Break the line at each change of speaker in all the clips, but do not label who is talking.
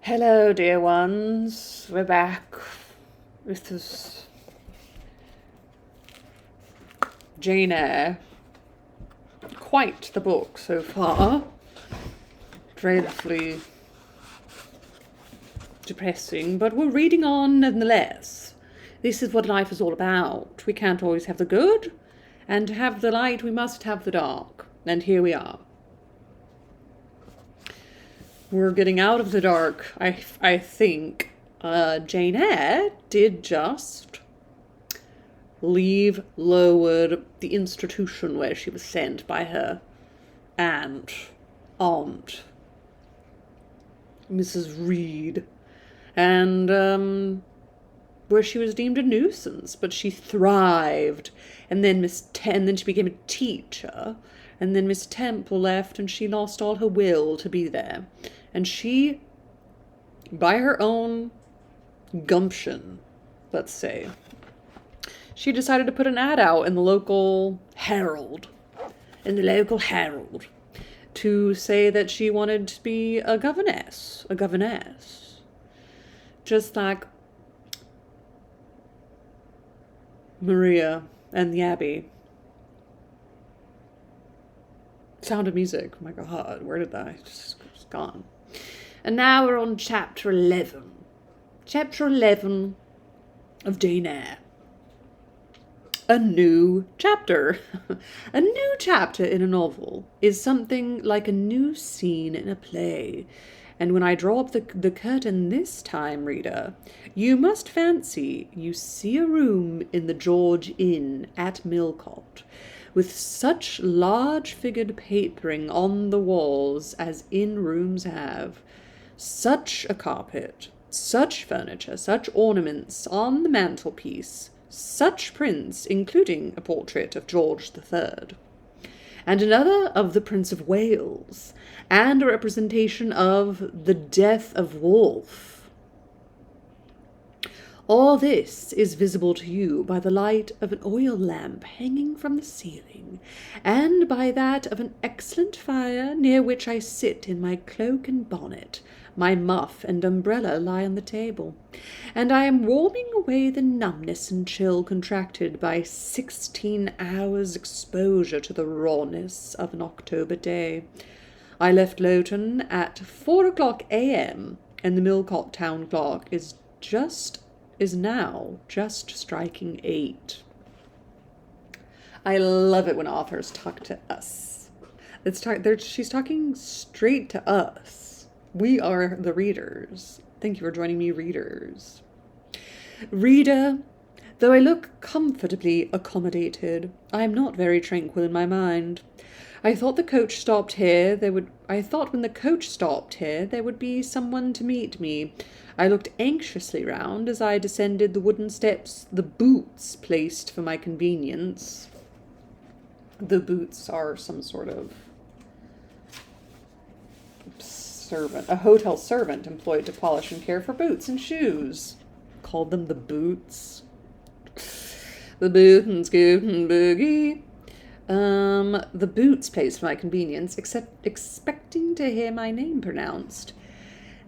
Hello, dear ones. We're back with this Jane Eyre. Quite the book so far. Dreadfully depressing, but we're reading on nonetheless. This is what life is all about. We can't always have the good, and to have the light, we must have the dark. And here we are. We're getting out of the dark, I think. Jane Eyre did just leave Lowood, the institution where she was sent by her aunt, Mrs Reed, and where she was deemed a nuisance, but she thrived. And then then she became a teacher, and then Miss Temple left, and she lost all her will to be there. And she, by her own gumption, let's say, she decided to put an ad out in the local Herald, to say that she wanted to be a governess. Just like Maria and the Abbey. Sound of Music. Oh my God, where did that? It's gone. And now we're on chapter 11. Chapter 11 of Jane Eyre. A new chapter. A new chapter in a novel is something like a new scene in a play. And when I draw up the curtain this time, reader, you must fancy you see a room in the George Inn at Millcote, with such large-figured papering on the walls as inn rooms have, such a carpet, such furniture, such ornaments on the mantelpiece, such prints, including a portrait of George III, and another of the Prince of Wales, and a representation of the death of Wolfe. All this is visible to you by the light of an oil lamp hanging from the ceiling, and by that of an excellent fire near which I sit in my cloak and bonnet. My muff and umbrella lie on the table, and I am warming away the numbness and chill contracted by 16 hours' exposure to the rawness of an October day. I left Lowton at 4:00 a.m., and the Millcote town clock is now just striking 8. I love it when authors talk to us. She's talking straight to us. We are the readers. Thank you for joining me, readers. Reader, though I look comfortably accommodated, I am not very tranquil in my mind. I thought when the coach stopped here, there would be someone to meet me. I looked anxiously round as I descended the wooden steps, the boots placed for my convenience. The boots are some sort of servant, a hotel servant employed to polish and care for boots and shoes. Called them the boots. The boot and scoot and boogie. The boots placed for my convenience, expecting to hear my name pronounced,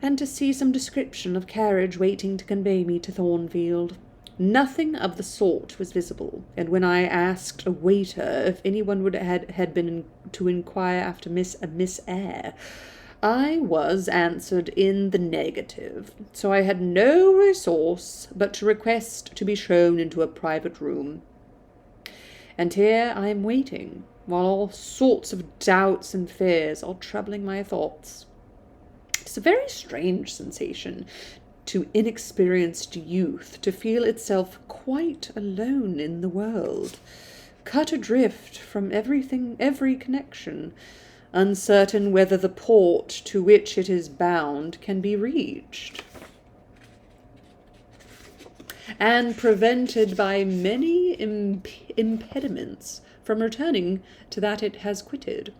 and to see some description of carriage waiting to convey me to Thornfield. Nothing of the sort was visible, and when I asked a waiter if anyone had been to inquire after Miss Eyre, I was answered in the negative, so I had no resource but to request to be shown into a private room. And here I am waiting, while all sorts of doubts and fears are troubling my thoughts. It's a very strange sensation to inexperienced youth to feel itself quite alone in the world, cut adrift from every connection, uncertain whether the port to which it is bound can be reached, and prevented by many impediments from returning to that it has quitted.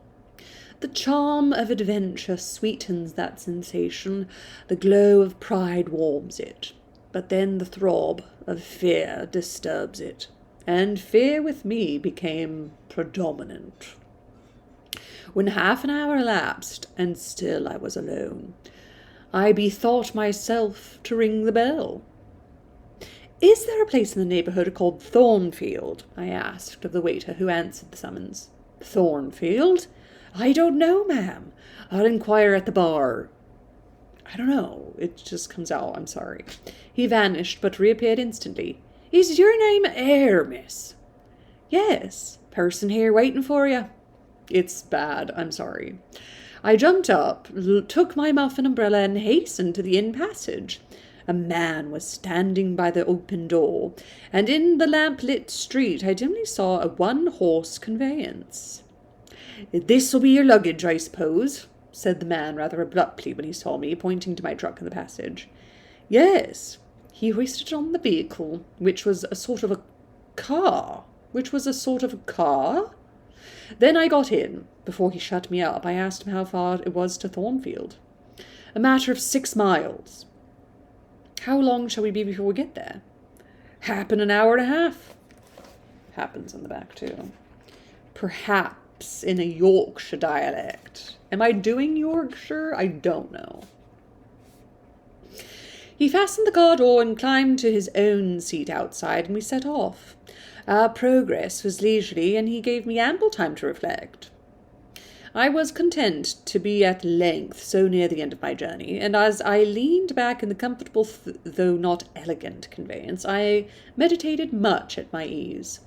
The charm of adventure sweetens that sensation, the glow of pride warms it, but then the throb of fear disturbs it, and fear with me became predominant. When half an hour elapsed, and still I was alone, I bethought myself to ring the bell. "Is there a place in the neighbourhood called Thornfield?" I asked of the waiter who answered the summons. "Thornfield? I don't know, ma'am. I'll inquire at the bar." I don't know. It just comes out. I'm sorry. He vanished, but reappeared instantly. "Is your name Eyre, miss?" "Yes. Person here waiting for you." It's bad. I'm sorry. I jumped up, took my muffin umbrella, and hastened to the inn passage. A man was standing by the open door, and in the lamp-lit street I dimly saw a one-horse conveyance. "This'll be your luggage, I suppose," said the man rather abruptly when he saw me, pointing to my truck in the passage. "Yes." He hoisted on the vehicle, which was a sort of a car. Then I got in. Before he shut me up, I asked him how far it was to Thornfield. "A matter of 6 miles. "How long shall we be before we get there?" "Happen an hour and a half." Happens on the back, too. Perhaps in a Yorkshire dialect. Am I doing Yorkshire? I don't know. He fastened the car door and climbed to his own seat outside, and we set off. Our progress was leisurely, and he gave me ample time to reflect. I was content to be at length so near the end of my journey, and as I leaned back in the comfortable, though not elegant, conveyance, I meditated much at my ease.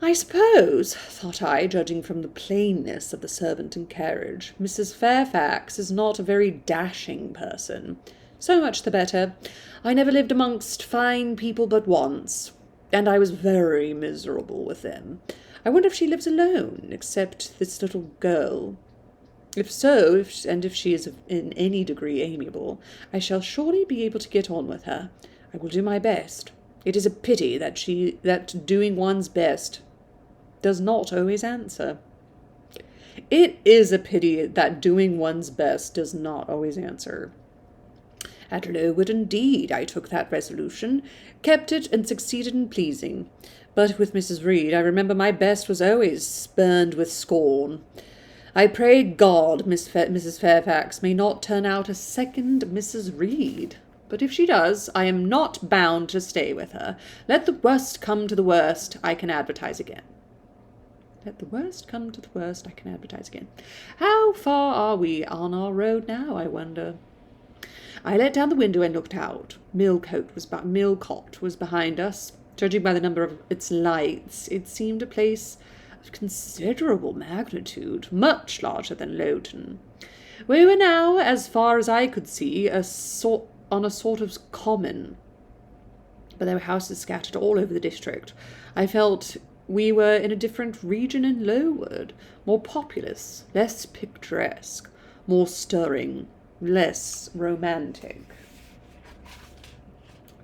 I suppose, thought I, judging from the plainness of the servant and carriage, Mrs. Fairfax is not a very dashing person. So much the better. I never lived amongst fine people but once, and I was very miserable with them. I wonder if she lives alone, except this little girl. If so, if she is in any degree amiable, I shall surely be able to get on with her. I will do my best. It is a pity that doing one's best does not always answer. It is a pity that doing one's best does not always answer. At Lowood, indeed, I took that resolution, kept it, and succeeded in pleasing. But with Mrs. Reed, I remember my best was always spurned with scorn. I pray God Mrs. Fairfax may not turn out a second Mrs. Reed. But if she does, I am not bound to stay with her. Let the worst come to the worst, I can advertise again. Let the worst come to the worst, I can advertise again. How far are we on our road now, I wonder? I let down the window and looked out. Millcote was behind us. Judging by the number of its lights, it seemed a place of considerable magnitude, much larger than Lowton. We were now, as far as I could see, on a sort of common, but there were houses scattered all over the district. I felt we were in a different region in Lowood, more populous, less picturesque, more stirring, less romantic.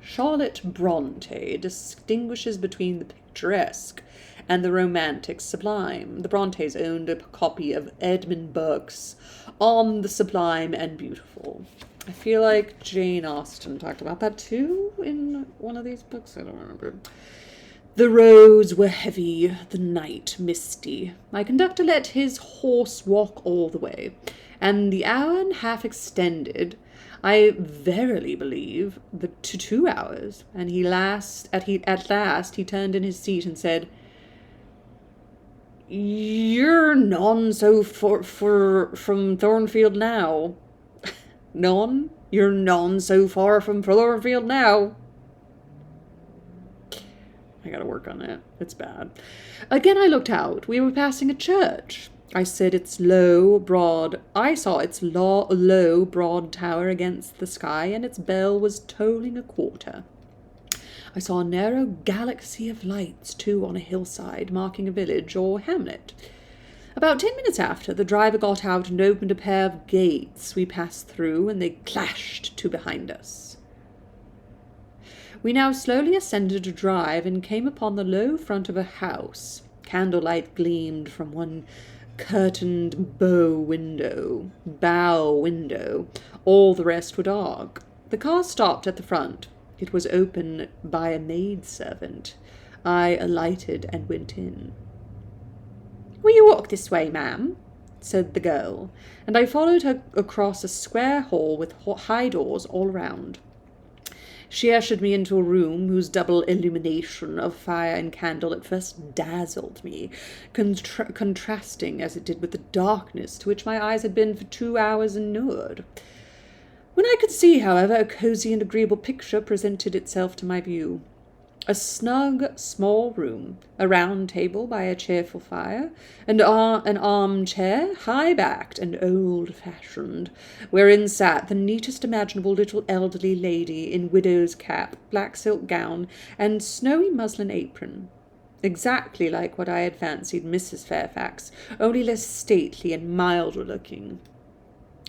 Charlotte Bronte distinguishes between the picturesque and the romantic sublime. The Brontes owned a copy of Edmund Burke's On the Sublime and Beautiful. I feel like Jane Austen talked about that too in one of these books. I don't remember. The roads were heavy, the night misty. My conductor let his horse walk all the way, and the hour and a half extended, I verily believe, to 2 hours, and at last he turned in his seat and said, "You're none so from Thornfield now." "None? You're none so far from Thornfield now." I gotta work on that. It's bad. Again I looked out. We were passing a church. I saw its low, broad tower against the sky, and its bell was tolling a quarter. I saw a narrow galaxy of lights, too, on a hillside, marking a village or hamlet. About 10 minutes after, the driver got out and opened a pair of gates. We passed through, and they clashed to behind us. We now slowly ascended a drive and came upon the low front of a house. Candlelight gleamed from one curtained bow window. All the rest were dark. The car stopped at the front. It was opened by a maidservant. I alighted and went in. "Will you walk this way, ma'am?" said the girl, and I followed her across a square hall with high doors all round. She ushered me into a room whose double illumination of fire and candle at first dazzled me, contrasting as it did with the darkness to which my eyes had been for 2 hours inured. When I could see, however, a cosy and agreeable picture presented itself to my view. A snug, small room, a round table by a cheerful fire, and an armchair, high-backed and old-fashioned, wherein sat the neatest imaginable little elderly lady in widow's cap, black silk gown, and snowy muslin apron. Exactly like what I had fancied Mrs. Fairfax, only less stately and milder-looking.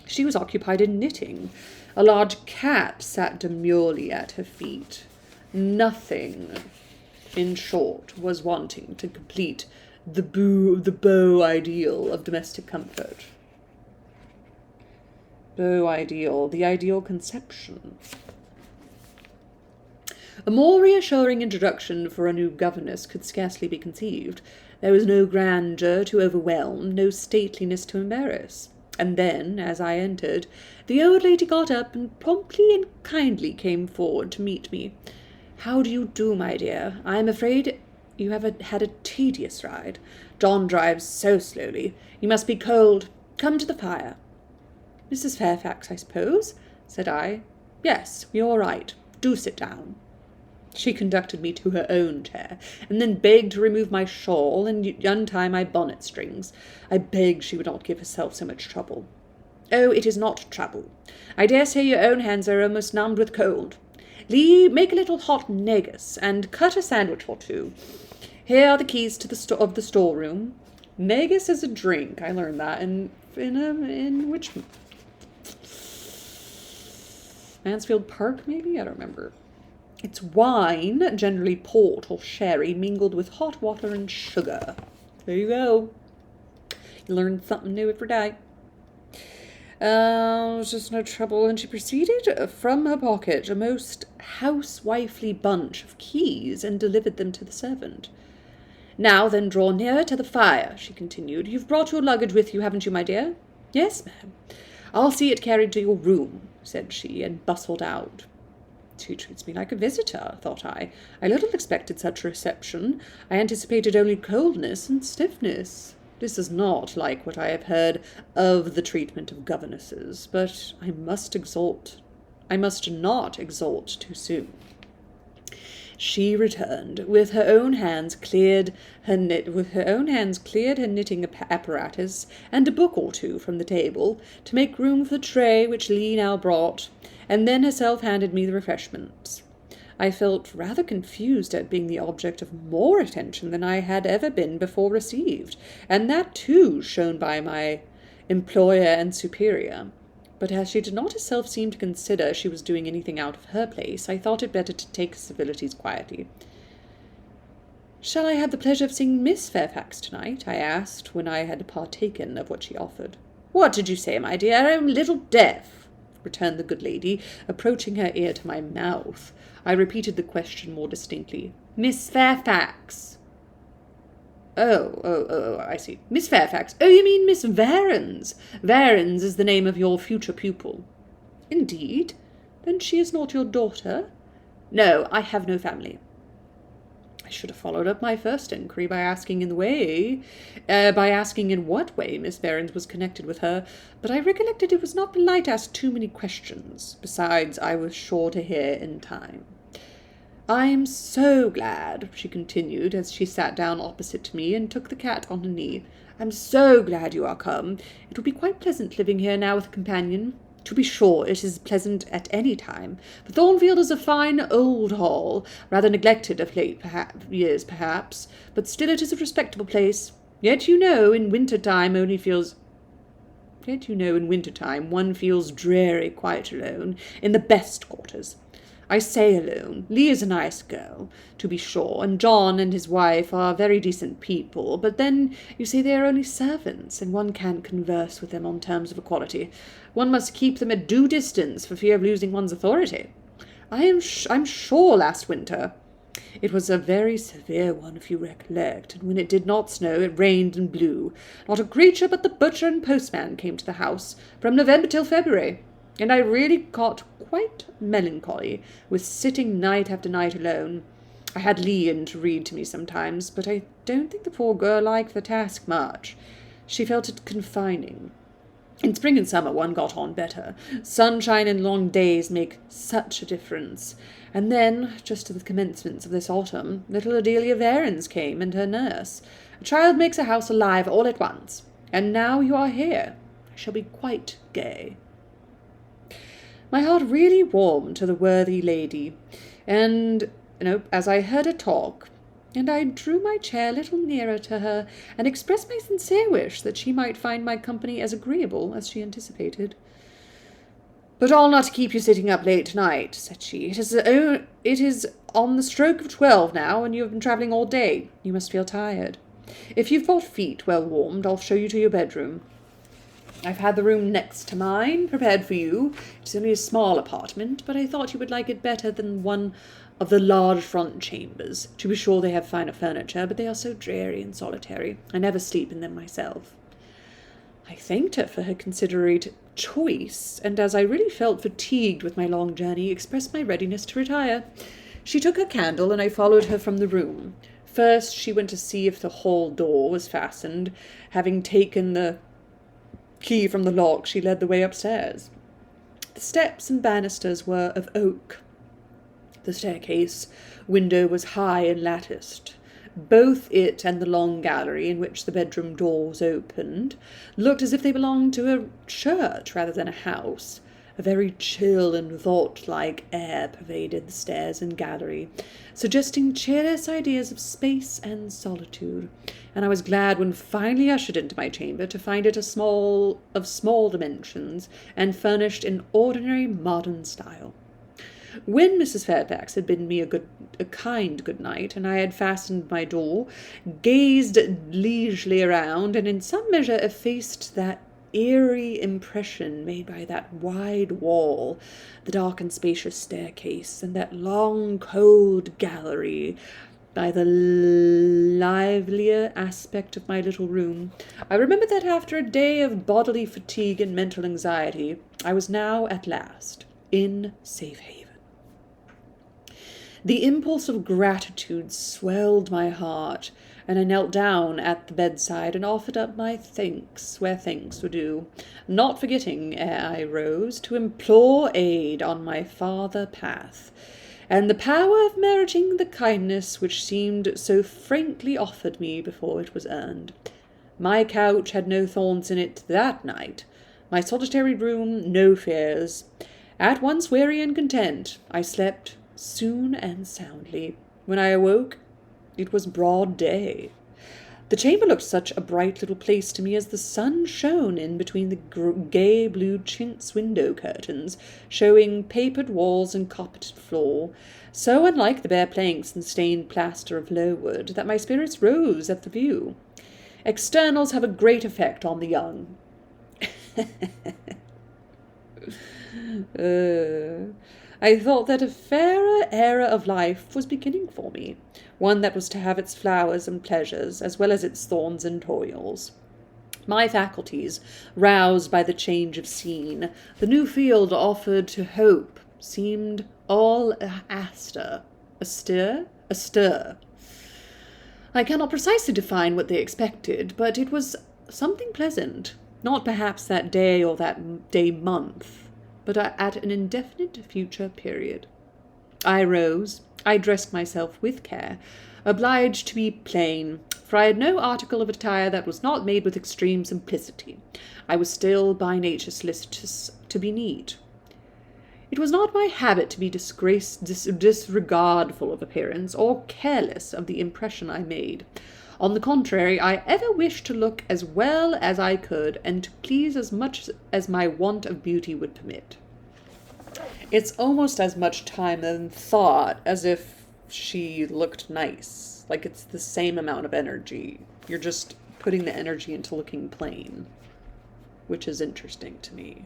She was occupied in knitting. A large cat sat demurely at her feet. Nothing, in short, was wanting to complete the beau ideal of domestic comfort. Beau ideal, the ideal conception. A more reassuring introduction for a new governess could scarcely be conceived. There was no grandeur to overwhelm, no stateliness to embarrass. And then, as I entered, the old lady got up and promptly and kindly came forward to meet me. "How do you do, my dear? I am afraid you have had a tedious ride. John drives so slowly. You must be cold. Come to the fire." "Mrs. Fairfax, I suppose?" said I. "Yes, you're right. Do sit down." She conducted me to her own chair, and then begged to remove my shawl and untie my bonnet strings. I begged she would not give herself so much trouble. "Oh, it is not trouble. I dare say your own hands are almost numbed with cold. Lee, make a little hot negus, and cut a sandwich or two. Here are the keys to the storeroom. Negus is a drink. I learned that in which Mansfield Park, maybe? I don't remember. It's wine, generally port or sherry, mingled with hot water and sugar. There you go. You learn something new every day. Was just no trouble, and she proceeded from her pocket a most housewifely bunch of keys and delivered them to the servant. "Now then, draw nearer to the fire," she continued. "You've brought your luggage with you, haven't you, my dear?" "Yes, ma'am." "I'll see it carried to your room," said she, and bustled out. She treats me like a visitor, thought I. I little expected such a reception. I anticipated only coldness and stiffness. This is not like what I have heard of the treatment of governesses, but I must not exalt too soon. She returned, with her own hands cleared her knitting apparatus and a book or two from the table to make room for the tray which Lee now brought, and then herself handed me the refreshments. I felt rather confused at being the object of more attention than I had ever been before received, and that too shown by my employer and superior. But as she did not herself seem to consider she was doing anything out of her place, I thought it better to take civilities quietly. "Shall I have the pleasure of seeing Miss Fairfax tonight?" I asked, when I had partaken of what she offered. "What did you say, my dear? I'm a little deaf," returned the good lady, approaching her ear to my mouth. I repeated the question more distinctly. "Miss Fairfax." Oh, I see. Miss Fairfax. Oh, you mean Miss Varens. Varens is the name of your future pupil. Indeed? Then she is not your daughter? No, I have no family. I should have followed up my first inquiry by asking in what way Miss Varens was connected with her, but I recollected it was not polite to ask too many questions. Besides, I was sure to hear in time. "I am so glad," she continued, as she sat down opposite to me and took the cat on her knee. "I'm so glad you are come. It will be quite pleasant living here now with a companion. To be sure, it is pleasant at any time. For Thornfield is a fine old hall, rather neglected of late years, perhaps, but still it is a respectable place. Yet you know, in winter time one feels dreary quite alone, in the best quarters. I say alone. Lee is a nice girl, to be sure, and John and his wife are very decent people, but then, you see, they are only servants, and one can't converse with them on terms of equality. One must keep them at due distance for fear of losing one's authority. I'm sure last winter It was a very severe one, if you recollect, and when it did not snow, it rained and blew. Not a creature but the butcher and postman came to the house, from November till February, and I really got quite melancholy with sitting night after night alone. I had Lee in to read to me sometimes, but I don't think the poor girl liked the task much. She felt it confining. In spring and summer one got on better. Sunshine and long days make such a difference. And then, just at the commencement of this autumn, little Adelia Varens came, and her nurse. A child makes a house alive all at once. And now you are here. I shall be quite gay. My heart really warmed to the worthy lady, and, as I heard her talk, and I drew my chair a little nearer to her, and expressed my sincere wish that she might find my company as agreeable as she anticipated. "But I'll not keep you sitting up late tonight," said she. It is on the stroke of 12 now, and you have been travelling all day. You must feel tired. If you've got feet well warmed, I'll show you to your bedroom. I've had the room next to mine prepared for you. It's only a small apartment, but I thought you would like it better than one of the large front chambers. To be sure, they have finer furniture, but they are so dreary and solitary. I never sleep in them myself. I thanked her for her considerate choice, and as I really felt fatigued with my long journey, expressed my readiness to retire. She took her candle, and I followed her from the room. First, she went to see if the hall door was fastened. Having taken the key from the lock, she led the way upstairs. The steps and banisters were of oak. The staircase window was high and latticed. Both it and the long gallery in which the bedroom doors opened looked as if they belonged to a church rather than a house. A very chill and vault-like air pervaded the stairs and gallery, suggesting cheerless ideas of space and solitude, and I was glad when finally ushered into my chamber to find it of small dimensions and furnished in ordinary modern style. When Mrs. Fairfax had bidden me a kind good night, and I had fastened my door, gazed leisurely around, and in some measure effaced that eerie impression made by that wide wall, the dark and spacious staircase, and that long cold gallery, by the livelier aspect of my little room, I remembered that after a day of bodily fatigue and mental anxiety, I was now at last in safe haven. The impulse of gratitude swelled my heart, and I knelt down at the bedside and offered up my thanks where thanks were due, not forgetting, ere I rose, to implore aid on my farther path, and the power of meriting the kindness which seemed so frankly offered me before it was earned. My couch had no thorns in it that night, my solitary room no fears. At once weary and content, I slept soon and soundly. When I awoke, it was broad day. The chamber looked such a bright little place to me as the sun shone in between the gay blue chintz window curtains, showing papered walls and carpeted floor, so unlike the bare planks and stained plaster of Lowood, that my spirits rose at the view. Externals have a great effect on the young. I thought that a fairer era of life was beginning for me, one that was to have its flowers and pleasures, as well as its thorns and toils. My faculties, roused by the change of scene, the new field offered to hope, seemed all astir. Astir. I cannot precisely define what they expected, but it was something pleasant, not perhaps that day or that day-month, but at an indefinite future period. I rose. I dressed myself with care, obliged to be plain, for I had no article of attire that was not made with extreme simplicity. I was still by nature solicitous to be neat. It was not my habit to be disregardful of appearance, or careless of the impression I made. On the contrary, I ever wished to look as well as I could, and to please as much as my want of beauty would permit. It's almost as much time and thought as if she looked nice. Like, it's the same amount of energy. You're just putting the energy into looking plain, which is interesting to me.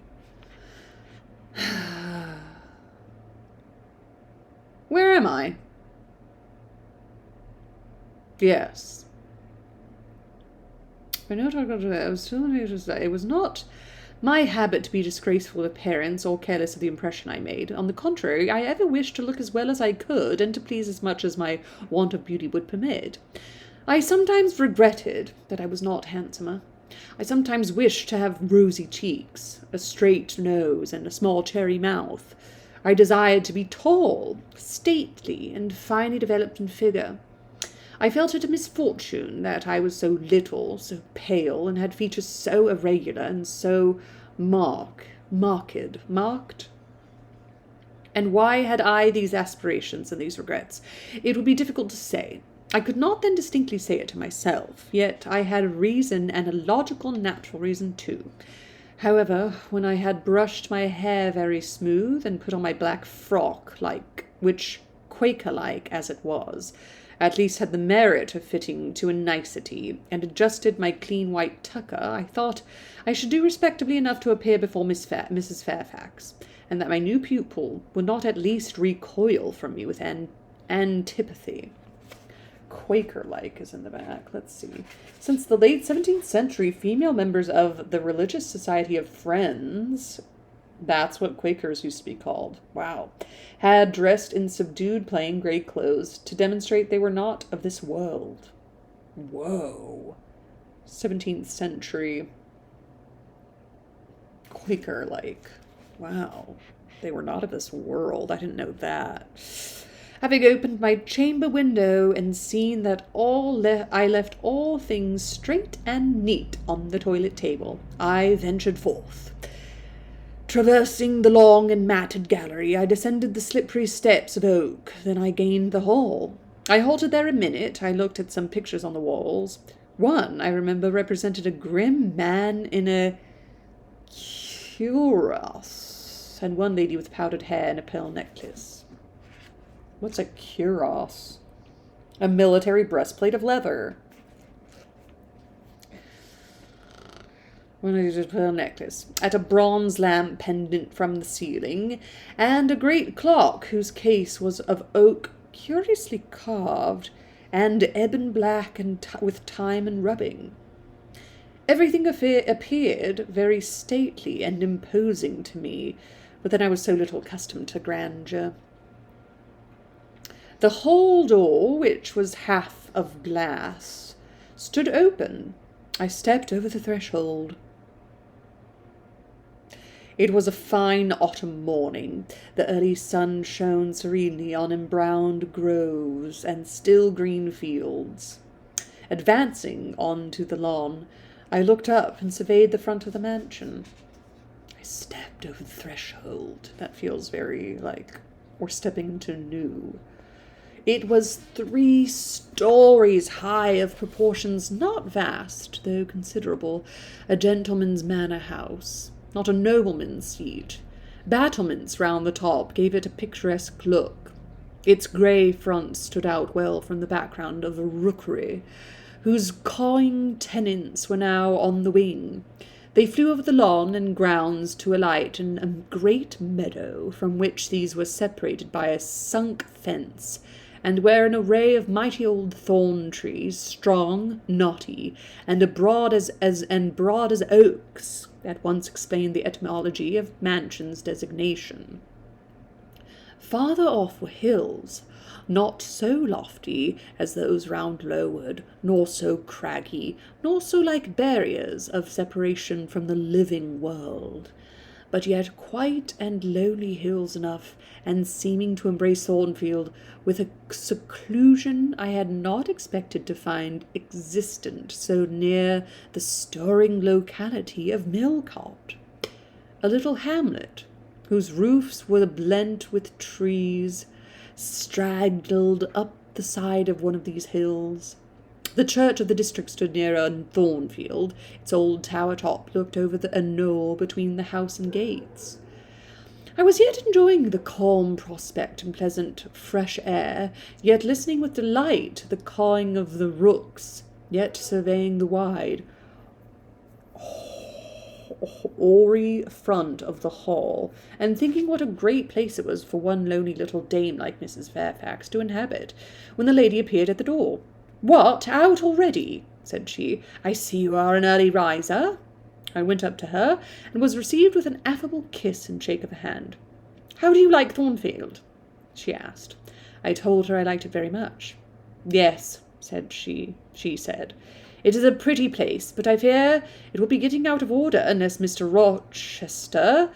Where am I? Yes. I know I was still it was not my habit to be disgraceful with appearance or careless of the impression I made. On the contrary, I ever wished to look as well as I could, and to please as much as my want of beauty would permit. I sometimes regretted that I was not handsomer. I sometimes wished to have rosy cheeks, a straight nose, and a small cherry mouth. I desired to be tall, stately, and finely developed in figure. I felt it a misfortune that I was so little, so pale, and had features so irregular and so marked. And why had I these aspirations and these regrets? It would be difficult to say. I could not then distinctly say it to myself, yet I had a reason, and a logical, natural reason too. However, when I had brushed my hair very smooth, and put on my black frock, which, Quaker-like as it was, at least had the merit of fitting to a nicety, and adjusted my clean white tucker, I thought I should do respectably enough to appear before Mrs Fairfax, and that my new pupil would not at least recoil from me with antipathy. Quaker-like is in the back. Let's see. Since the late 17th century, female members of the Religious Society of Friends, that's what Quakers used to be called, wow, had dressed in subdued plain grey clothes to demonstrate they were not of this world. Whoa. 17th century Quaker-like. Wow. They were not of this world. I didn't know that. Having opened my chamber window and seen that I left all things straight and neat on the toilet table, I ventured forth. Traversing the long and matted gallery, I descended the slippery steps of oak. Then I gained the hall. I halted there a minute. I looked at some pictures on the walls. One, I remember, represented a grim man in a cuirass, and one lady with powdered hair and a pearl necklace. What's a cuirass? A military breastplate of leather. One lady with a pearl necklace. At a bronze lamp pendant from the ceiling, and a great clock whose case was of oak curiously carved, and ebon black and with time and rubbing. Everything appeared very stately and imposing to me, but then I was so little accustomed to grandeur. The hall door, which was half of glass, stood open. I stepped over the threshold. It was a fine autumn morning. The early sun shone serenely on embrowned groves and still green fields. Advancing on to the lawn, I looked up and surveyed the front of the mansion. I stepped over the threshold. That feels very like we're stepping into new. It was 3 stories high, of proportions not vast, though considerable, a gentleman's manor house, not a nobleman's seat. Battlements round the top gave it a picturesque look. Its grey front stood out well from the background of a rookery, whose cawing tenants were now on the wing. They flew over the lawn and grounds to alight in a great meadow, from which these were separated by a sunk fence, and where an array of mighty old thorn trees, strong, knotty, and broad as oaks, at once explained the etymology of mansion's designation. Farther off were hills, not so lofty as those round Lowood, nor so craggy, nor so like barriers of separation from the living world, but yet quite and lowly hills enough, and seeming to embrace Thornfield with a seclusion I had not expected to find existent so near the stirring locality of Millcote, a little hamlet, whose roofs were blent with trees, straggled up the side of one of these hills. The church of the district stood near Thornfield. Its old tower top looked over a knoll between the house and gates. I was yet enjoying the calm prospect and pleasant fresh air, yet listening with delight to the cawing of the rooks, yet surveying the wide, hoary front of the hall, and thinking what a great place it was for one lonely little dame like Mrs. Fairfax to inhabit, when the lady appeared at the door. "What, out already?" said she. "I see you are an early riser." I went up to her, and was received with an affable kiss and shake of the hand. "How do you like Thornfield?" she asked. I told her I liked it very much. "Yes," said she said, "it is a pretty place, but I fear it will be getting out of order unless Mr Rochester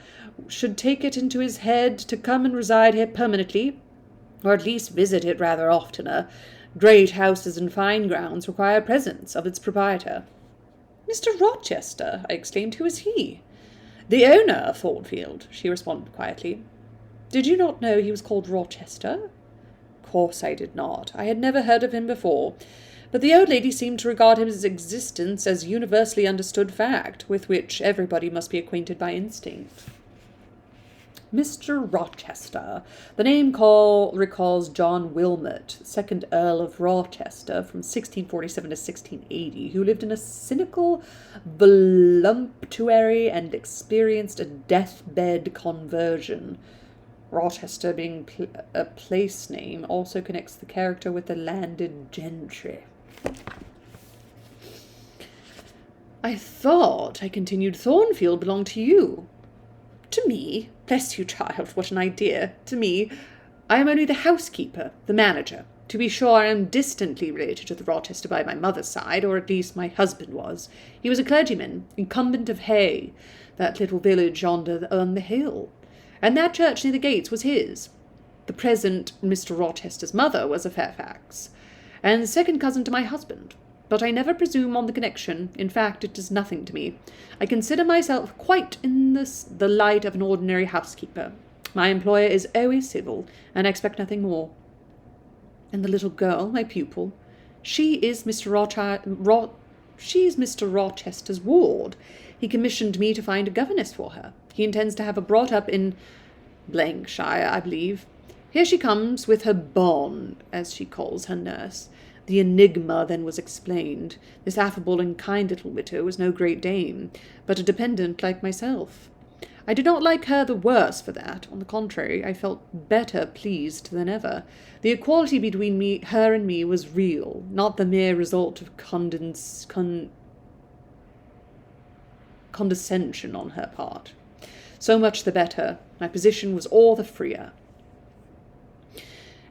should take it into his head to come and reside here permanently, or at least visit it rather oftener. Great houses and fine grounds require presence of its proprietor." "Mr Rochester!" I exclaimed. "Who is he?" "The owner of Thornfield," she responded quietly. "Did you not know he was called Rochester?" Of course I did not. I had never heard of him before, but the old lady seemed to regard his existence as universally understood fact, with which everybody must be acquainted by instinct. Mr Rochester. The name recalls John Wilmot, 2nd Earl of Rochester, from 1647 to 1680, who lived in a cynical voluptuary and experienced a deathbed conversion. Rochester, being a place name, also connects the character with the landed gentry. "I thought," I continued, "Thornfield belonged to you." "To me? Bless you, child, what an idea! To me? I am only the housekeeper, the manager. To be sure, I am distantly related to the Rochester by my mother's side, or at least my husband was. He was a clergyman, incumbent of Hay, that little village yonder on the hill. And that church near the gates was his. The present Mr Rochester's mother was a Fairfax, and second cousin to my husband. But I never presume on the connection. In fact, it is nothing to me. I consider myself quite in the light of an ordinary housekeeper. My employer is always civil, and I expect nothing more." "And the little girl, my pupil?" She is Mr Rochester's ward. He commissioned me to find a governess for her. He intends to have her brought up in shire, I believe. Here she comes with her bonne, as she calls her nurse. The enigma then was explained. This affable and kind little widow was no great dame, but a dependent like myself. I did not like her the worse for that. On the contrary, I felt better pleased than ever. The equality between her and me was real, not the mere result of condescension on her part. So much the better. My position was all the freer.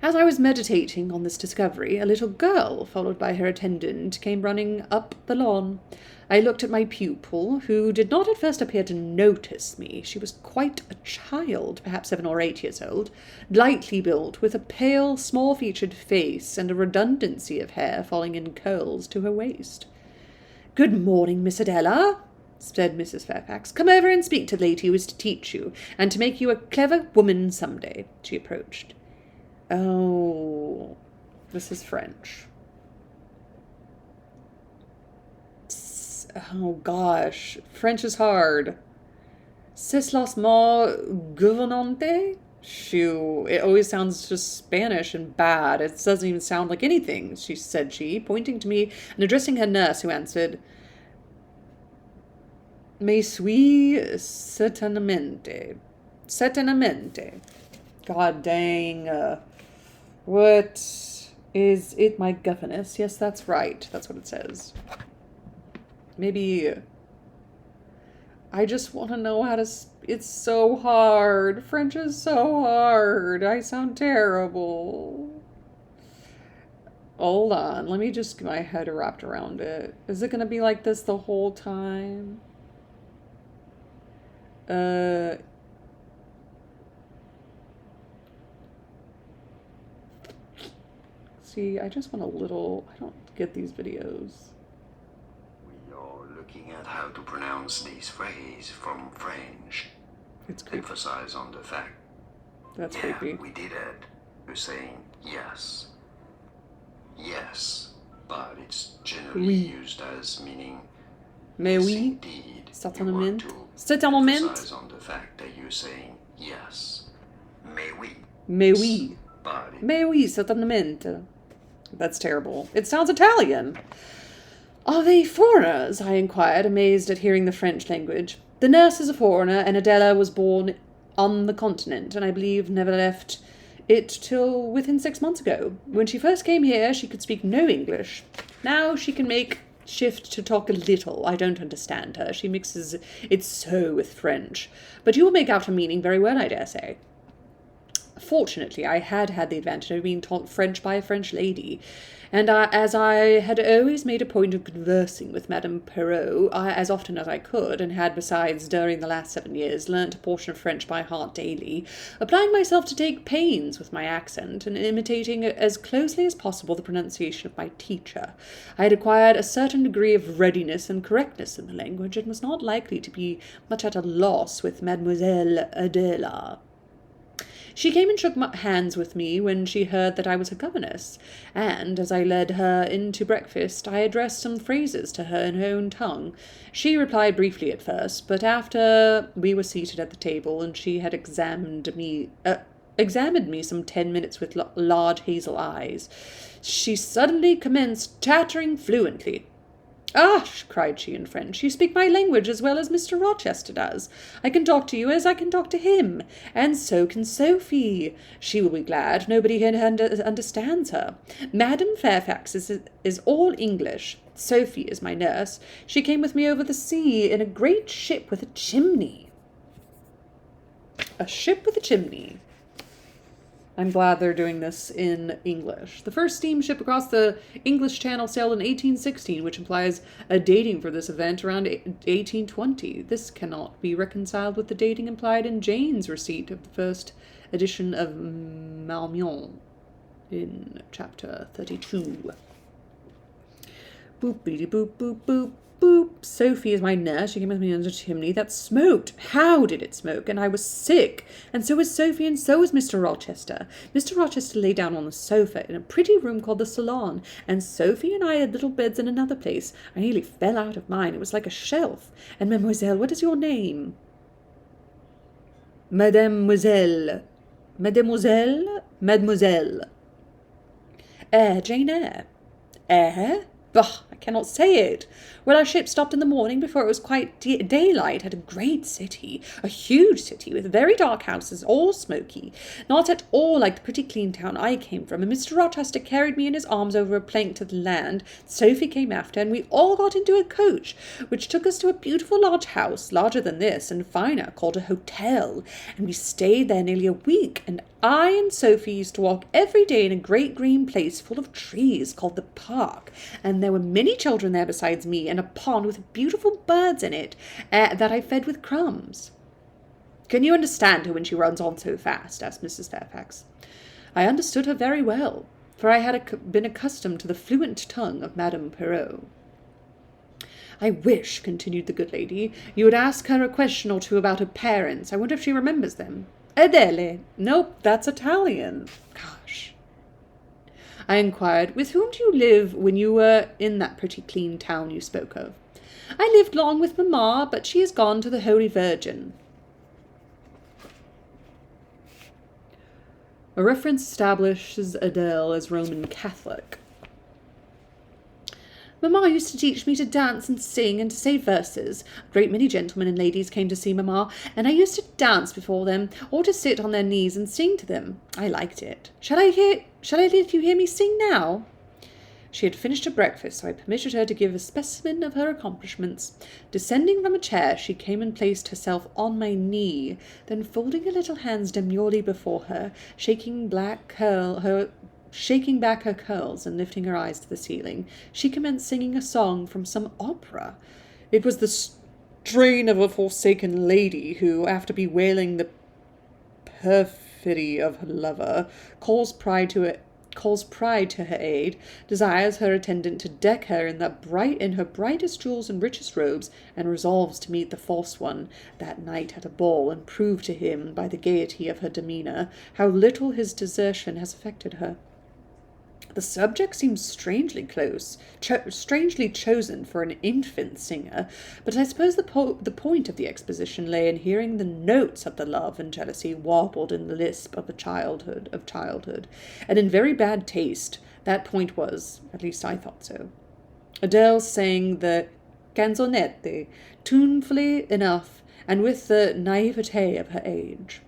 As I was meditating on this discovery, a little girl, followed by her attendant, came running up the lawn. I looked at my pupil, who did not at first appear to notice me. She was quite a child, perhaps 7 or 8 years old, lightly built, with a pale, small-featured face and a redundancy of hair falling in curls to her waist. "Good morning, Miss Adela," said Mrs Fairfax. "Come over and speak to the lady who is to teach you, and to make you a clever woman some day." She approached. Oh, this is French. Oh gosh, French is hard. C'est l'osmo gouvernante? Shoo, it always sounds just Spanish and bad. It doesn't even sound like anything, said she, pointing to me and addressing her nurse, who answered, "Me suis certainement." Certainement. God dang. What is it, my governess? Yes, that's right. That's what it says. Maybe I just want to know how to... It's so hard. French is so hard. I sound terrible. Hold on. Let me just get my head wrapped around it. Is it going to be like this the whole time? See, I just want a little... I don't get these videos.
We are looking at how to pronounce these phrases from French.
It's creepy.
Emphasize on the fact.
That's
yeah,
creepy.
We did it. You're saying yes. Yes. But it's generally used as meaning
Mais
yes,
oui.
indeed.
Certainement.
You want to
Certainement.
emphasize on the fact that you're saying yes. Mais oui.
Mais oui.
But it
Mais oui, certainement. That's terrible. It sounds Italian. Are they foreigners? I inquired, amazed at hearing the French language. The nurse is a foreigner, and Adela was born on the continent, and I believe never left it till within 6 months ago. When she first came here, she could speak no English. Now she can make shift to talk a little. I don't understand her. She mixes it so with French. But you will make out her meaning very well, I dare say. Fortunately, I had the advantage of being taught French by a French lady, and as I had always made a point of conversing with Madame Perrault as often as I could, and had besides, during the last 7 years, learnt a portion of French by heart daily, applying myself to take pains with my accent, and imitating as closely as possible the pronunciation of my teacher, I had acquired a certain degree of readiness and correctness in the language, and was not likely to be much at a loss with Mademoiselle Adela. She came and shook hands with me when she heard that I was her governess, and, as I led her in to breakfast, I addressed some phrases to her in her own tongue. She replied briefly at first, but after we were seated at the table, and she had examined me some 10 minutes with large hazel eyes, she suddenly commenced chattering fluently. "Ah," cried she in French, "you speak my language as well as Mr. Rochester does. I can talk to you as I can talk to him, and so can Sophie. She will be glad. Nobody here understands her. Madame Fairfax is all English. Sophie is my nurse. She came with me over the sea in a great ship with a chimney." A ship with a chimney. I'm glad they're doing this in English. The first steamship across the English Channel sailed in 1816, which implies a dating for this event around 1820. This cannot be reconciled with the dating implied in Jane's receipt of the first edition of Marmion in chapter 32. Boop-beady-boop, boop, boop. Boop. Sophie is my nurse. She came with me under the chimney. That smoked. How did it smoke? And I was sick. And so was Sophie, and so was Mr. Rochester. Mr. Rochester lay down on the sofa in a pretty room called the salon, and Sophie and I had little beds in another place. I nearly fell out of mine. It was like a shelf. And Mademoiselle, what is your name? Mademoiselle. Mademoiselle? Mademoiselle. Eyre, Jane Eyre. Eyre? Bah, I cannot say it. Well, our ship stopped in the morning before it was quite daylight at a great city, a huge city with very dark houses, all smoky, not at all like the pretty clean town I came from, and Mr. Rochester carried me in his arms over a plank to the land. Sophie came after, and we all got into a coach, which took us to a beautiful large house, larger than this, and finer, called a hotel, and we stayed there nearly a week, and I and Sophie used to walk every day in a great green place full of trees called the park, and there were many children there besides me, and a pond with beautiful birds in it that I fed with crumbs. Can you understand her when she runs on so fast? Asked Mrs. Fairfax. I understood her very well, for I had been accustomed to the fluent tongue of Madame Perrault. I wish, continued the good lady, you would ask her a question or two about her parents. I wonder if she remembers them. Adele. Nope, that's Italian. Gosh. I inquired, with whom do you live when you were in that pretty clean town you spoke of? I lived long with Mamma, but she is gone to the Holy Virgin. A reference establishes Adele as Roman Catholic. Mamma used to teach me to dance and sing and to say verses. A great many gentlemen and ladies came to see Mamma, and I used to dance before them, or to sit on their knees and sing to them. I liked it. Shall I let you hear me sing now? She had finished her breakfast, so I permitted her to give a specimen of her accomplishments. Descending from a chair, she came and placed herself on my knee, then folding her little hands demurely before her, shaking back her curls and lifting her eyes to the ceiling, she commenced singing a song from some opera. It was the strain of a forsaken lady who, after bewailing the perfidy of her lover, calls pride to her aid, desires her attendant to deck her in her brightest jewels and richest robes, and resolves to meet the false one that night at a ball, and prove to him, by the gaiety of her demeanour, how little his desertion has affected her. The subject seems strangely chosen for an infant singer, but I suppose the point of the exposition lay in hearing the notes of the love and jealousy warbled in the lisp of childhood, and in very bad taste that point was, at least I thought so. Adele sang the canzonette tunefully enough, and with the naivete of her age.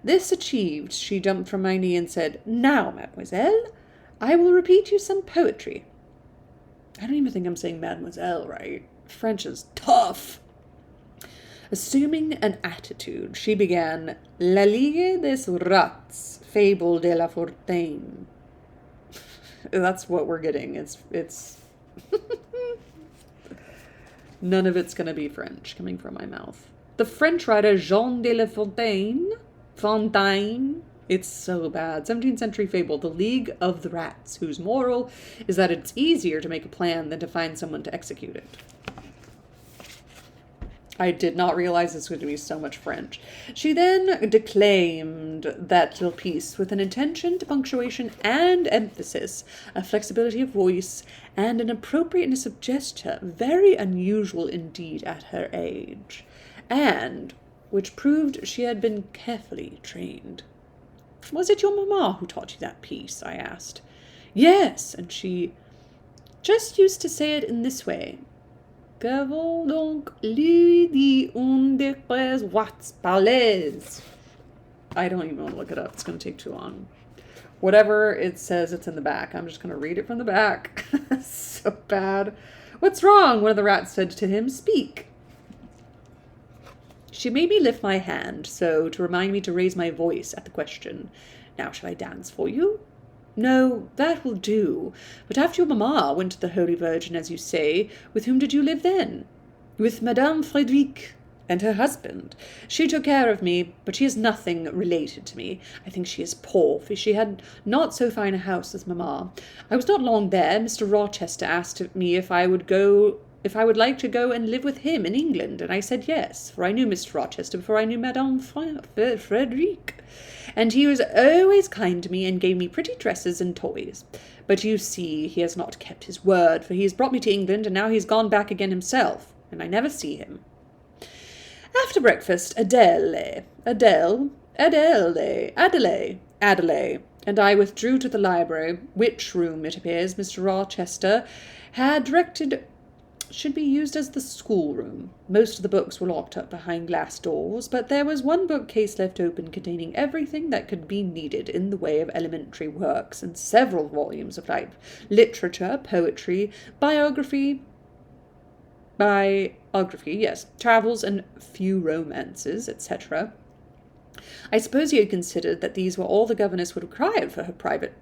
This achieved, she jumped from my knee and said, "Now, mademoiselle, I will repeat you some poetry." I don't even think I'm saying mademoiselle right. French is tough. Assuming an attitude, she began, "La Ligue des Rats, Fable de la Fontaine." That's what we're getting. It's none of it's going to be French coming from my mouth. The French writer Jean de la Fontaine. It's so bad. 17th century fable, The League of the Rats, whose moral is that it's easier to make a plan than to find someone to execute it. I did not realize this would be so much French. She then declaimed that little piece with an attention to punctuation and emphasis, a flexibility of voice, and an appropriateness of gesture very unusual indeed at her age, and which proved she had been carefully trained. "Was it your mamma who taught you that piece?" I asked. "Yes, and she just used to say it in this way. Qu'avons donc lui dit un des Watts parlez?" I don't even want to look it up. It's going to take too long. Whatever it says, it's in the back. I'm just going to read it from the back. So bad. "What's wrong?" one of the rats said to him. "Speak." She made me lift my hand, so to remind me to raise my voice at the question. "Now shall I dance for you?" "No, that will do. But after your mamma went to the Holy Virgin, as you say, with whom did you live then?" "With Madame Frederic and her husband. She took care of me, but she is nothing related to me. I think she is poor, for she had not so fine a house as mamma. I was not long there. Mr Rochester asked me if I would like to go and live with him in England, and I said yes, for I knew Mr Rochester before I knew Madame Frederic. And he was always kind to me and gave me pretty dresses and toys. But you see, he has not kept his word, for he has brought me to England, and now he's gone back again himself, and I never see him." After breakfast, Adele, and I withdrew to the library, which room, it appears, Mr Rochester had directed should be used as the schoolroom. Most of the books were locked up behind glass doors, but there was one bookcase left open containing everything that could be needed in the way of elementary works, and several volumes of literature, poetry, biography, yes, travels, and few romances, etc. I suppose he had considered that these were all the governess would require for her private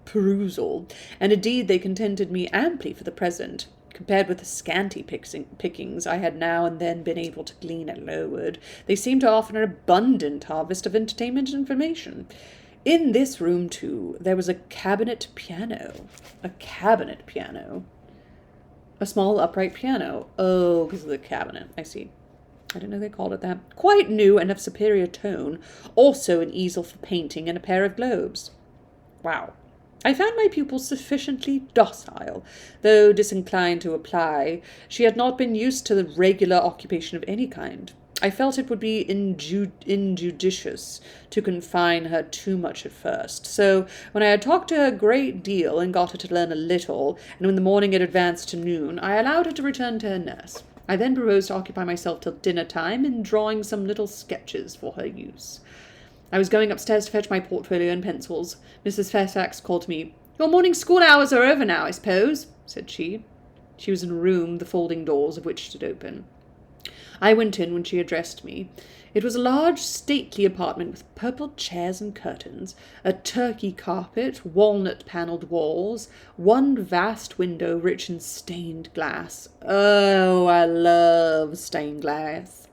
perusal, and indeed they contented me amply for the present. Compared with the scanty pickings I had now and then been able to glean at Lowood, they seemed to offer an abundant harvest of entertainment and information. In this room, too, there was a cabinet piano. A small upright piano. Oh, because of the cabinet. I see. I didn't know they called it that. Quite new and of superior tone. Also an easel for painting and a pair of globes. Wow. I found my pupil sufficiently docile, though disinclined to apply. She had not been used to the regular occupation of any kind. I felt it would be injudicious to confine her too much at first, so when I had talked to her a great deal and got her to learn a little, and when the morning had advanced to noon, I allowed her to return to her nurse. I then proposed to occupy myself till dinner-time in drawing some little sketches for her use. I was going upstairs to fetch my portfolio and pencils. Mrs Fairfax called to me. "Your morning school hours are over now, I suppose," said she. She was in a room, the folding doors of which stood open. I went in when she addressed me. It was a large, stately apartment with purple chairs and curtains, a Turkey carpet, walnut-panelled walls, one vast window rich in stained glass. Oh, I love stained glass.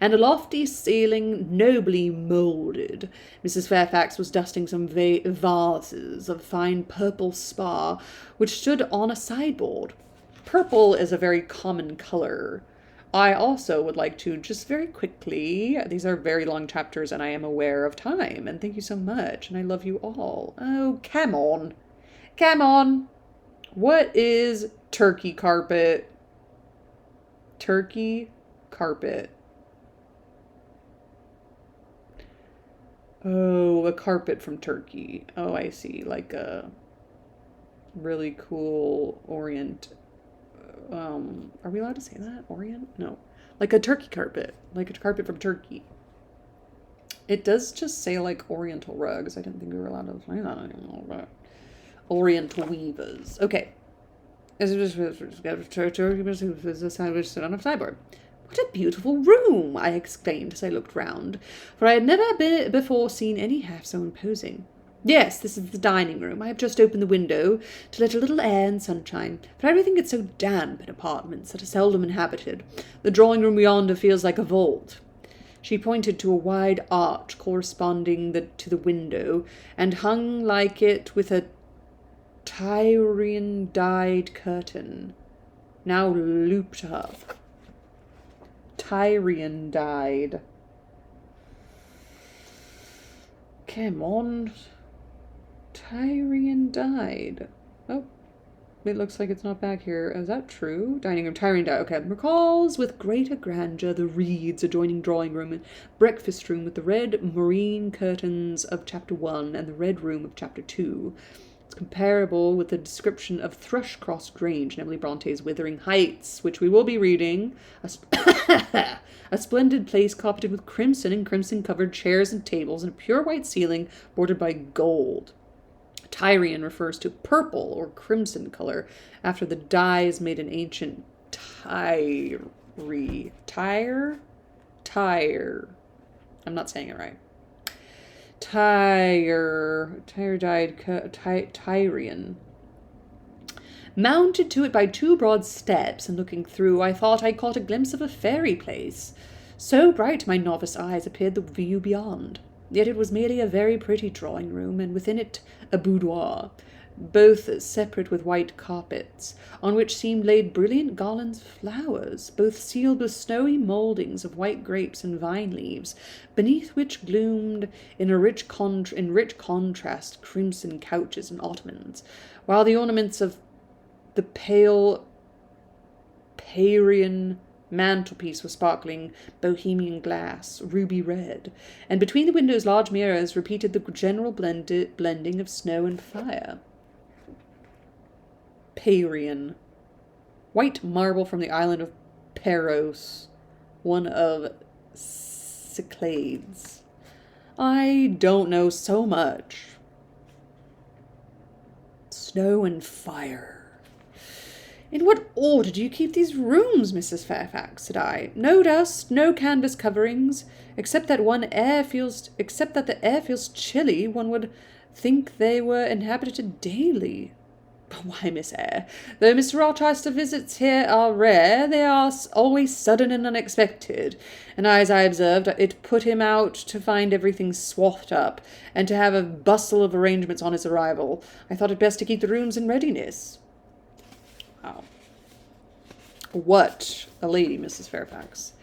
And a lofty ceiling nobly moulded. Mrs Fairfax was dusting some vases of fine purple spar, which stood on a sideboard. Purple is a very common colour. I also would like to just very quickly, these are very long chapters and I am aware of time, and thank you so much, and I love you all. Oh, come on. Come on. What is turkey carpet? Turkey carpet. Oh, a carpet from Turkey. Oh, I see. Like a really cool are we allowed to say that? Orient? No. Like a turkey carpet. Like a carpet from Turkey. It does just say, like, Oriental rugs. I didn't think we were allowed to say that anymore, but... Oriental weavers. Okay. Sit on a sideboard. What a beautiful room, I exclaimed as I looked round, for I had never before seen any half so imposing. Yes, this is the dining room. I have just opened the window to let a little air and sunshine, for everything gets so damp in apartments that are seldom inhabited. The drawing room yonder feels like a vault. She pointed to a wide arch corresponding to the window, and hung like it with a Tyrian-dyed curtain, now looped up. Tyrian-dyed. Come on. Tyrian-dyed. Oh, it looks like it's not back here. Is that true? Dining room, Tyrian-dyed. Okay. Recalls with greater grandeur the reeds adjoining drawing room and breakfast room with the red marine curtains of chapter 1 and the red room of chapter 2. Comparable with the description of Thrushcross Grange in Emily Bronte's Wuthering Heights, which we will be reading. A splendid place carpeted with crimson and crimson-covered chairs and tables and a pure white ceiling bordered by gold. Tyrian refers to purple or crimson color after the dyes made in ancient Tyre. I'm not saying it right. Tyrian. Mounted to it by 2 broad steps, and looking through, I thought I caught a glimpse of a fairy place. So bright to my novice eyes appeared the view beyond. Yet it was merely a very pretty drawing room, and within it a boudoir, both separate with white carpets, on which seemed laid brilliant garlands of flowers, both sealed with snowy mouldings of white grapes and vine leaves, beneath which gloomed in rich contrast crimson couches and ottomans, while the ornaments of the pale Parian mantelpiece were sparkling bohemian glass, ruby red, and between the windows large mirrors repeated the general blending of snow and fire. Parian. White marble from the island of Paros, one of Cyclades. I don't know so much. Snow and fire. In what order do you keep these rooms, Mrs. Fairfax? Said I. No dust, no canvas coverings, except that the air feels chilly. One would think they were inhabited daily. Why, Miss Eyre, though Mr. Rochester visits here are rare, they are always sudden and unexpected, and as I observed, it put him out to find everything swathed up, and to have a bustle of arrangements on his arrival. I thought it best to keep the rooms in readiness. Wow. What a lady, Mrs. Fairfax.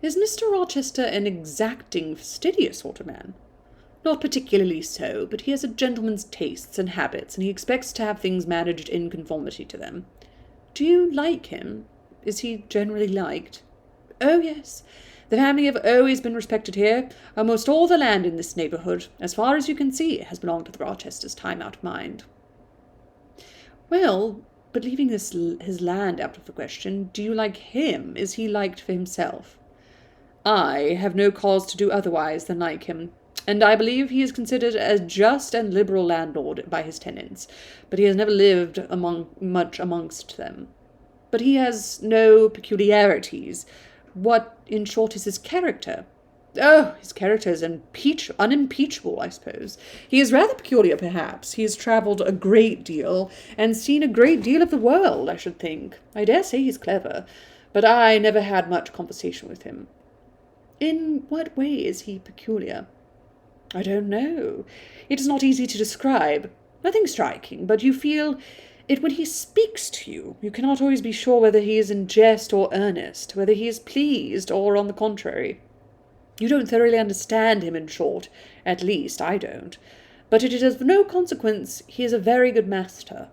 Is Mr. Rochester an exacting, fastidious sort of man? Not particularly so, but he has a gentleman's tastes and habits, and he expects to have things managed in conformity to them. Do you like him? Is he generally liked? Oh, yes. The family have always been respected here. Almost all the land in this neighbourhood, as far as you can see, has belonged to the Rochesters time out of mind. Well, but leaving his land out of the question, do you like him? Is he liked for himself? I have no cause to do otherwise than like him, and I believe he is considered a just and liberal landlord by his tenants, but he has never lived much amongst them. But he has no peculiarities. What, in short, is his character? Oh, his character is unimpeachable, I suppose. He is rather peculiar, perhaps. He has travelled a great deal, and seen a great deal of the world, I should think. I dare say he's clever, but I never had much conversation with him. In what way is he peculiar? I don't know. It is not easy to describe. Nothing striking, but you feel it when he speaks to you. You cannot always be sure whether he is in jest or earnest, whether he is pleased or on the contrary. You don't thoroughly understand him, in short. At least, I don't. But it is of no consequence. He is a very good master.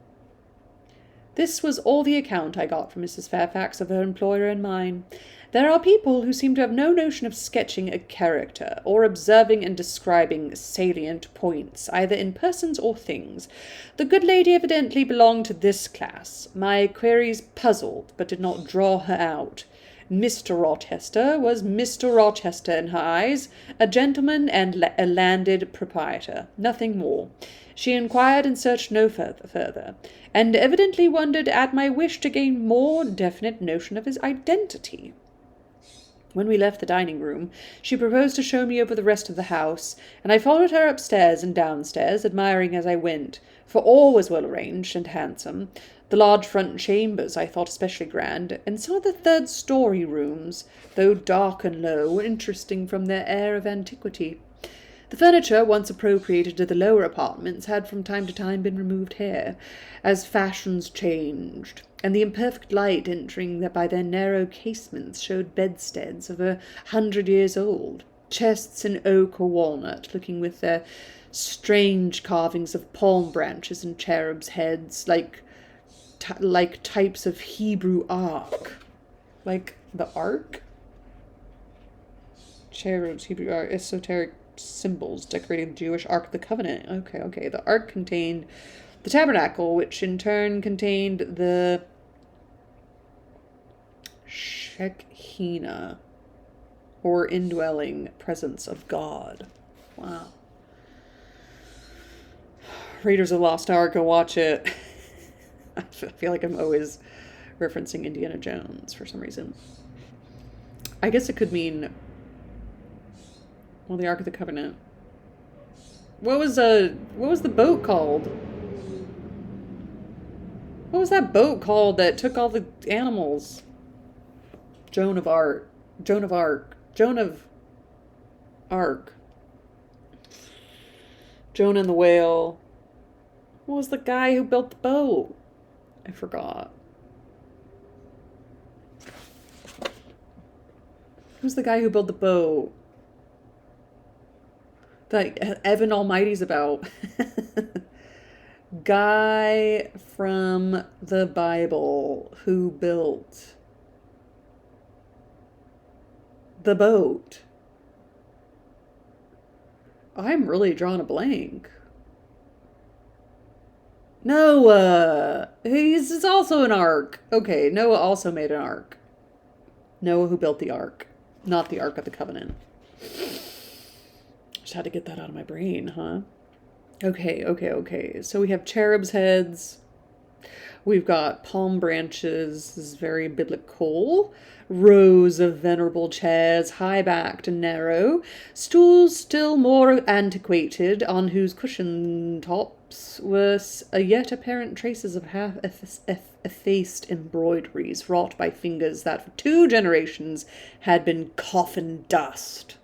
This was all the account I got from Mrs. Fairfax of her employer and mine. There are people who seem to have no notion of sketching a character, or observing and describing salient points, either in persons or things. The good lady evidently belonged to this class. My queries puzzled, but did not draw her out. Mr Rochester was Mr Rochester in her eyes, a gentleman and a landed proprietor, nothing more. She inquired and searched no further, and evidently wondered at my wish to gain more definite notion of his identity. When we left the dining-room, she proposed to show me over the rest of the house, and I followed her upstairs and downstairs, admiring as I went, for all was well arranged and handsome. The large front chambers I thought especially grand, and some of the third-story rooms, though dark and low, were interesting from their air of antiquity. The furniture, once appropriated to the lower apartments, had from time to time been removed here, as fashions changed, and the imperfect light entering by their narrow casements showed bedsteads of 100 years old, chests in oak or walnut, looking with their strange carvings of palm branches and cherubs' heads, like types of Hebrew ark. Like the ark? Cherubs, Hebrew ark, esoteric symbols decorating the Jewish Ark of the Covenant. Okay. The ark contained the tabernacle, which in turn contained the Shekinah, or indwelling presence of God. Wow. Raiders of the Lost Ark, go watch it. I feel like I'm always referencing Indiana Jones for some reason. I guess it could mean, well, the Ark of the Covenant. What was the boat called? What was that boat called that took all the animals? Joan of Arc. Joan of Arc. Joan and the Whale. What was the guy who built the boat? I forgot. Who's the guy who built the boat that Evan Almighty's about? Guy from the Bible who built the boat. I'm really drawing a blank. Noah. He's also an ark. Okay, Noah also made an ark. Noah who built the ark. Not the Ark of the Covenant. Just had to get that out of my brain, huh? Okay. So we have cherubs' heads. We've got palm branches. This is very biblical. Rows of venerable chairs, high-backed and narrow. Stools still more antiquated, on whose cushion tops were yet apparent traces of half-effaced embroideries wrought by fingers that for 2 generations had been coffin dust.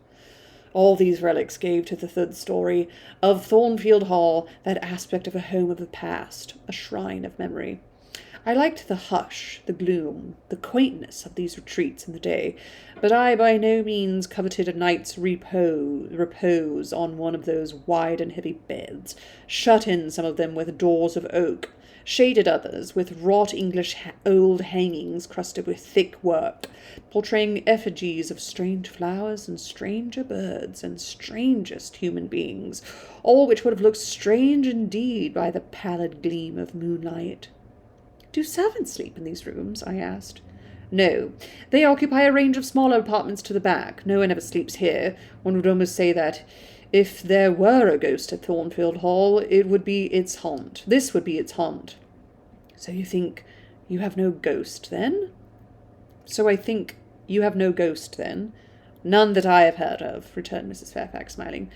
All these relics gave to the third story of Thornfield Hall that aspect of a home of the past, a shrine of memory. I liked the hush, the gloom, the quaintness of these retreats in the day, but I by no means coveted a night's repose on one of those wide and heavy beds, shut in some of them with doors of oak, shaded others with wrought English old hangings crusted with thick work, portraying effigies of strange flowers and stranger birds and strangest human beings, all which would have looked strange indeed by the pallid gleam of moonlight. Do servants sleep in these rooms? I asked. No, they occupy a range of smaller apartments to the back. No one ever sleeps here. One would almost say that if there were a ghost at Thornfield Hall, it would be its haunt. This would be its haunt. So you think you have no ghost, then? So I think you have no ghost, then? None that I have heard of, returned Mrs. Fairfax, smiling.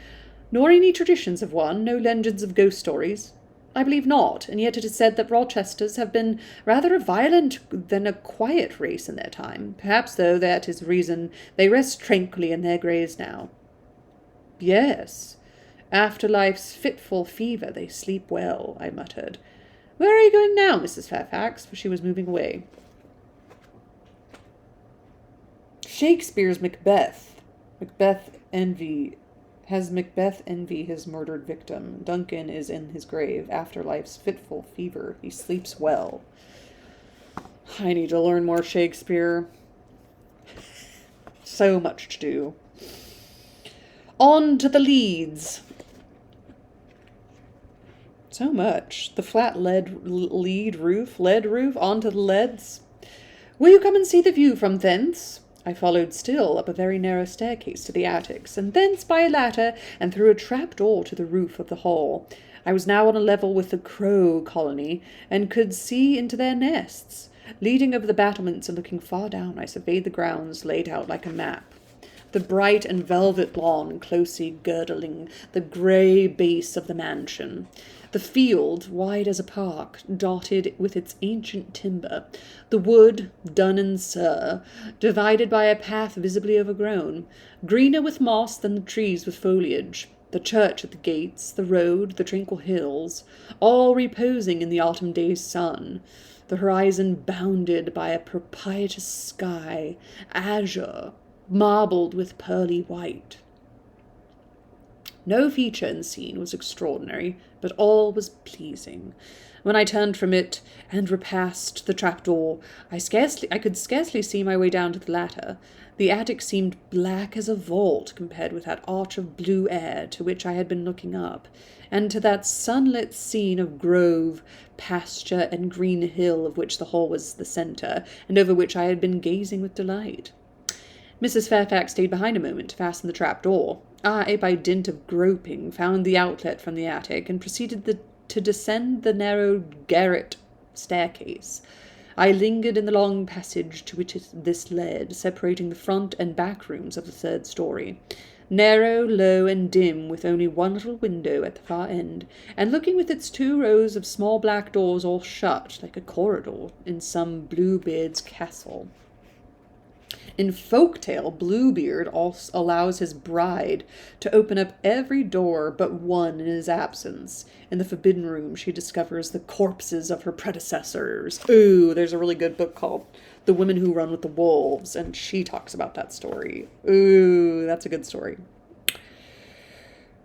Nor any traditions of one, no legends of ghost stories? I believe not, and yet it is said that Rochesters have been rather a violent than a quiet race in their time. Perhaps, though, that is the reason they rest tranquilly in their graves now. Yes, after life's fitful fever they sleep well, I muttered. Where are you going now, Mrs. Fairfax? For she was moving away. Shakespeare's Macbeth. Has Macbeth envy his murdered victim? Duncan is in his grave. After life's fitful fever, he sleeps well. I need to learn more Shakespeare. So much to do. On to the leads. So much. The flat lead roof, onto the leads. Will you come and see the view from thence? I followed still up a very narrow staircase to the attics, and thence by a ladder and through a trap-door to the roof of the hall. I was now on a level with the crow colony, and could see into their nests. Leaning over the battlements and looking far down, I surveyed the grounds laid out like a map. The bright and velvet lawn closely girdling the grey base of the mansion. The field, wide as a park, dotted with its ancient timber. The wood, dun and sere, divided by a path visibly overgrown, greener with moss than the trees with foliage. The church at the gates, the road, the tranquil hills, all reposing in the autumn day's sun. The horizon bounded by a propitious sky, azure, marbled with pearly white. No feature in the scene was extraordinary, but all was pleasing. When I turned from it and repassed the trap-door, I could scarcely see my way down to the ladder. The attic seemed black as a vault compared with that arch of blue air to which I had been looking up, and to that sunlit scene of grove, pasture, and green hill of which the hall was the centre, and over which I had been gazing with delight. Mrs. Fairfax stayed behind a moment to fasten the trap-door. I, by dint of groping, found the outlet from the attic, and proceeded to descend the narrow garret staircase. I lingered in the long passage to which this led, separating the front and back rooms of the third story. Narrow, low, and dim, with only one little window at the far end, and looking with its 2 rows of small black doors all shut, like a corridor in some Bluebeard's castle. In folktale, Bluebeard allows his bride to open up every door but one in his absence. In the forbidden room, she discovers the corpses of her predecessors. Ooh, there's a really good book called The Women Who Run with the Wolves, and she talks about that story. Ooh, that's a good story.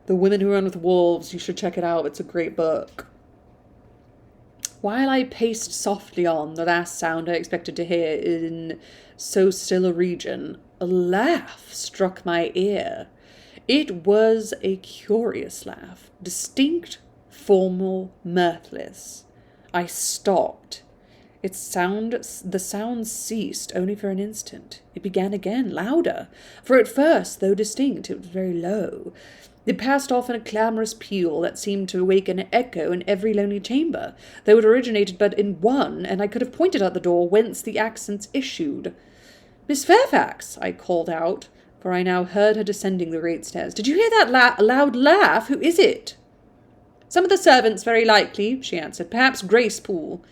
The Women Who Run with the Wolves, you should check it out. It's a great book. While I paced softly on, the last sound I expected to hear in so still a region, a laugh struck my ear. It was a curious laugh, distinct, formal, mirthless. I stopped. The sound ceased only for an instant. It began again, louder, for at first, though distinct, it was very low. It passed off in a clamorous peal that seemed to awake an echo in every lonely chamber, though it originated but in one, and I could have pointed at the door whence the accents issued. "Miss Fairfax," I called out, for I now heard her descending the great stairs. "Did you hear that loud laugh? Who is it?" "Some of the servants, very likely," she answered. "Perhaps Grace Poole."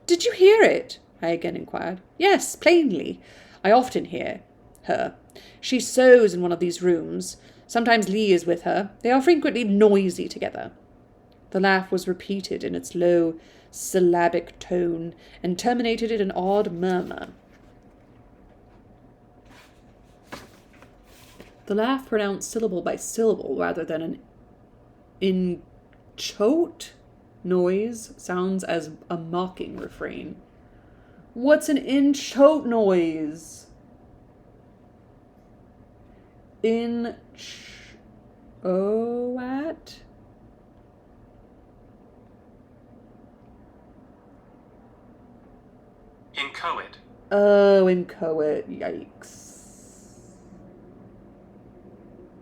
"Did you hear it?" I again inquired. "Yes, plainly. I often hear her. She sews in one of these rooms. Sometimes Lee is with her. They are frequently noisy together." The laugh was repeated in its low, syllabic tone, and terminated in an odd murmur. The laugh pronounced syllable by syllable rather than an inchoate noise sounds as a mocking refrain. What's an inchoate noise? Inchoate?
Inchoate.
Oh, inchoate. Yikes.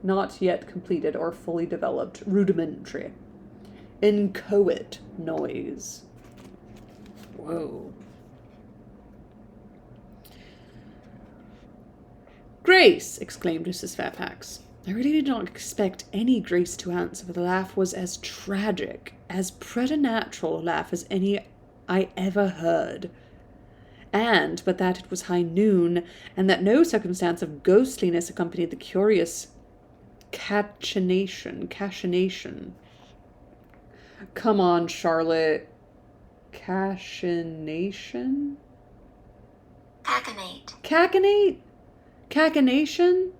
Not yet completed or fully developed. Rudimentary. Inchoate noise. Whoa. "Grace!" exclaimed Mrs. Fairfax. I really did not expect any Grace to answer, for the laugh was as tragic, as preternatural a laugh as any I ever heard. And, but that it was high noon, and that no circumstance of ghostliness accompanied the curious cachination. Come on, Charlotte. Cachination?
Cacinate.
Cacinate? Cacination?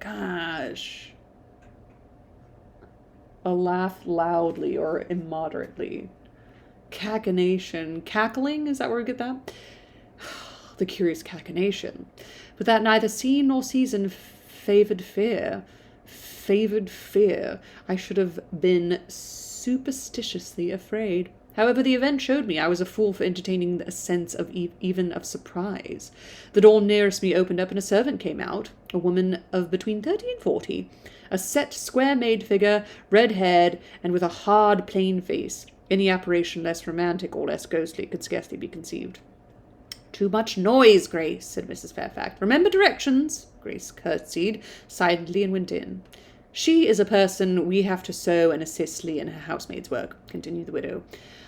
Gosh. A laugh loudly or immoderately. Cacination. Cackling? Is that where we get that? The curious cacination. But that neither scene nor season favoured fear. I should have been superstitiously afraid. However, the event showed me I was a fool for entertaining a sense of even of surprise. The door nearest me opened up and a servant came out, a woman of between 30 and 40, a set, square-made figure, red-haired, and with a hard, plain face. Any apparition less romantic or less ghostly could scarcely be conceived. "Too much noise, Grace," said Mrs. Fairfax. "Remember directions." Grace curtsied silently and went in. "She is a person we have to sew and assist Lee in her housemaid's work," continued the widow.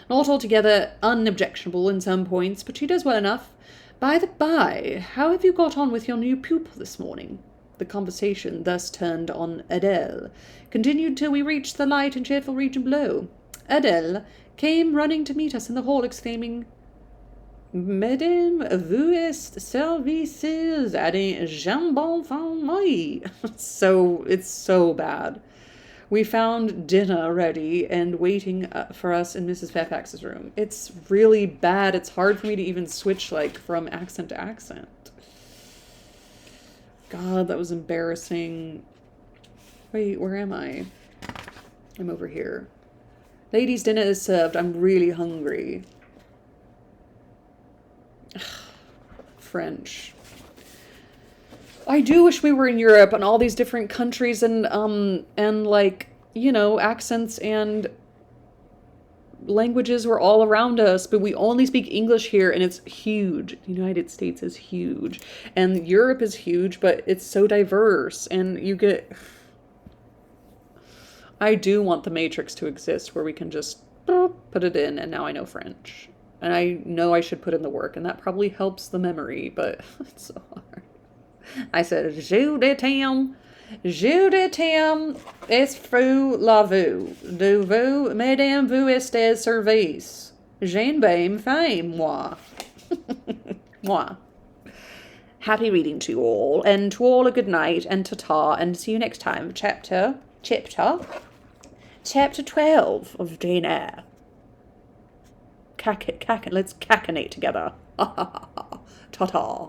"Not altogether unobjectionable in some points, but she does well enough. By the by, how have you got on with your new pupil this morning?" The conversation, thus turned on Adele, continued till we reached the light and cheerful region below. Adele came running to meet us in the hall, exclaiming, "Madame, vous êtes services à un jambon famille." It's so bad. We found dinner ready and waiting for us in Mrs. Fairfax's room. It's really bad. It's hard for me to even switch, like, from accent to accent. God, that was embarrassing. Wait, where am I? I'm over here. Ladies' dinner is served. I'm really hungry. French. I do wish we were in Europe and all these different countries and like, you know, accents and languages were all around us, but we only speak English here, and it's huge. The United States is huge, and Europe is huge, but it's so diverse, and you get... I do want the Matrix to exist where we can just put it in, and now I know French. And I know I should put in the work, and that probably helps the memory, but it's so hard. I said, "Je t'aime, est fou la vous, de vous, madame, vous estes service. J'aime bien fame, moi." Moi. Happy reading to you all, and to all a good night, and ta-ta, and see you next time. Chapter 12 of Jane Eyre. Let's cachinate together. Ta-ta.